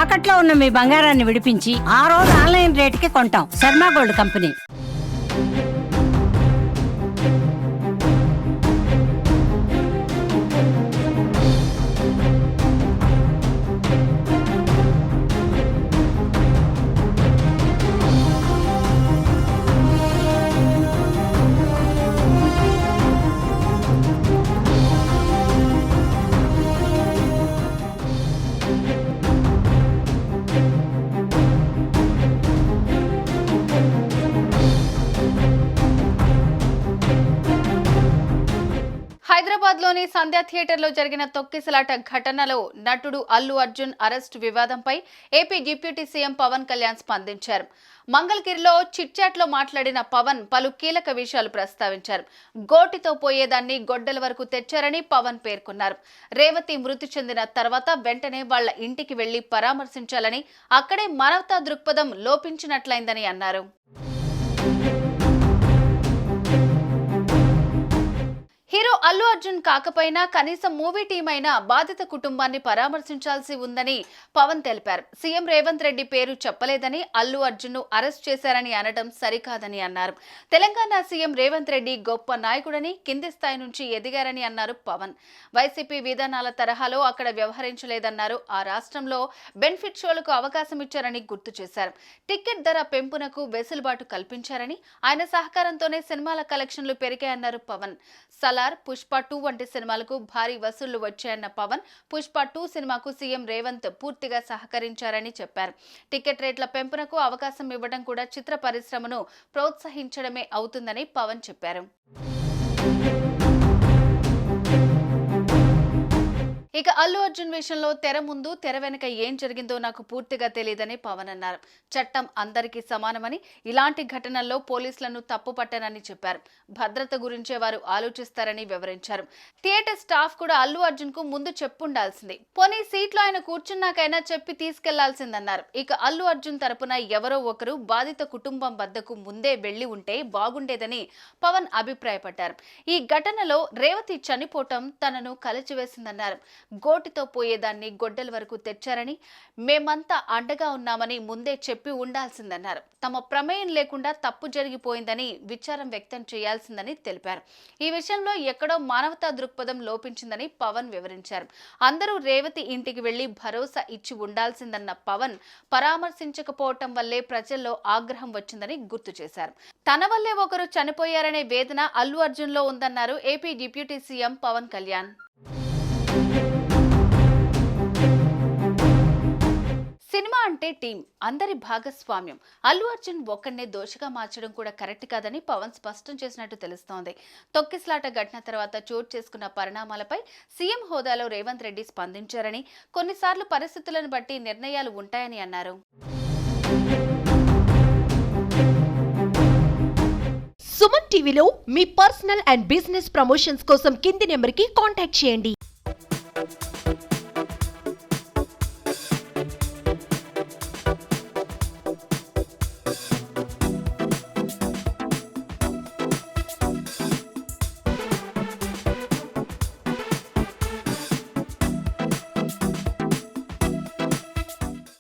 తాకట్లో ఉన్న మీ బంగారాన్ని విడిపించి ఆ రోజు ఆన్లైన్ రేటుకి కొంటాం. Sharma gold company. హైదరాబాద్లోని సంధ్యా థియేటర్లో జరిగిన తొక్కిసలాట ఘటనలో నటుడు అల్లు అర్జున్ అరెస్టు వివాదంపై AP deputy CM Pawan Kalyan స్పందించారు. మంగళగిరిలో చిట్చాట్లో మాట్లాడిన పవన్ పలు కీలక విషయాలు ప్రస్తావించారు. గోటితో పోయేదాన్ని గొడ్డల వరకు తెచ్చారని పవన్ పేర్కొన్నారు. రేవతి మృతి చెందిన తర్వాత వెంటనే వాళ్ల ఇంటికి వెళ్లి పరామర్శించాలని, అక్కడే మానవతా దృక్పథం లోపించినట్లయిందని అన్నారు. హీరో అల్లు అర్జున్ కాకపోయినా కనీసం మూవీ టీం అయినా బాధిత కుటుంబాన్ని పరామర్శించాల్సి ఉందని పవన్ తెలిపారు. సీఎం రేవంత్ రెడ్డి పేరు చెప్పలేదని అల్లు అర్జున్ ను అరెస్ట్ చేశారని అనడం సరికాదని అన్నారు. తెలంగాణ సీఎం రేవంత్ రెడ్డి గొప్ప నాయకుడని, కింది స్థాయి నుంచి ఎదిగారని అన్నారు పవన్. వైసీపీ విధానాల తరహాలో అక్కడ వ్యవహరించలేదన్నారు. ఆ రాష్ట్రంలో బెనిఫిట్ షోలకు అవకాశం ఇచ్చారని గుర్తు చేశారు. టికెట్ ధర పెంపునకు వెసులుబాటు కల్పించారని, ఆయన సహకారంతోనే సినిమాల కలెక్షన్లు పెరిగాయన్నారు పవన్. సలార్, పుష్ప 2 వంటి సినిమాలకు భారీ వసూళ్లు వచ్చాయన్న పవన్, పుష్ప 2 సినిమాకు సీఎం రేవంత్ పూర్తిగా సహకరించారని చెప్పారు. టికెట్ రేట్ల పెంపునకు అవకాశం ఇవ్వడం కూడా చిత్ర పరిశ్రమను ప్రోత్సహించడమే అవుతుందని పవన్ చెప్పారు. ఇక అల్లు అర్జున్ విషయంలో తెర ముందు తెర వెనుక ఏం జరిగిందో నాకు పూర్తిగా తెలియదని పవన్ అన్నారు. చట్టం అందరికీ సమానమని, ఇలాంటి ఘటనల్లో పోలీసులను తప్పు పట్టనని చెప్పారు. భద్రత గురించే వారు ఆలోచిస్తారని వివరించారు. థియేటర్ స్టాఫ్ కూడా అల్లు అర్జున్ కు ముందు చెప్పుండాల్సింది, పోనీ సీట్లో ఆయన కూర్చున్నాకైనా చెప్పి తీసుకెళ్లాల్సిందన్నారు. ఇక అల్లు అర్జున్ తరపున ఎవరో ఒకరు బాధిత కుటుంబం వద్దకు ముందే వెళ్లి ఉంటే బాగుండేదని పవన్ అభిప్రాయపడ్డారు. ఈ ఘటనలో రేవతి చనిపోవటం తనను కలచివేసిందన్నారు. గోటితో పోయేదాన్ని గొడ్డల వరకు తెచ్చారని, మేమంతా అండగా ఉన్నామని ముందే చెప్పి ఉండాల్సిందన్నారు. తమ ప్రమేయం లేకుండా తప్పు జరిగిపోయిందని విచారం వ్యక్తం చేయాల్సిందని తెలిపారు. ఈ విషయంలో ఎక్కడో మానవతా దృక్పథం లోపించిందని పవన్ వివరించారు. అందరూ రేవతి ఇంటికి వెళ్లి భరోసా ఇచ్చి ఉండాల్సిందన్న పవన్, పరామర్శించకపోవటం వల్లే ప్రజల్లో ఆగ్రహం వచ్చిందని గుర్తు చేశారు. తన వల్లే ఒకరు చనిపోయారనే వేదన అల్లు అర్జున్ లో ఉందన్నారు AP deputy CM Pawan Kalyan. సినిమా అంటే టీం, అందరి భాగస్వామ్యం. అల్లు అర్జున్ ఒక్కడే దోషిగా మార్చడం కూడా కరెక్ట్ కాదని పవన్ స్పష్టం చేసినట్టు తెలుస్తోంది. తొక్కిసలాట ఘటన తర్వాత చోటు చేసుకున్న పరిణామాలపై సీఎం హోదాలో రేవంత్ రెడ్డి స్పందించారని, కొన్నిసార్లు పరిస్థితులను బట్టి నిర్ణయాలు ఉంటాయని అన్నారు. సుమన్ టీవీలో మీ పర్సనల్ అండ్ బిజినెస్ ప్రమోషన్స్ కోసం కింది నెంబర్కి కాంటాక్ట్ చేయండి.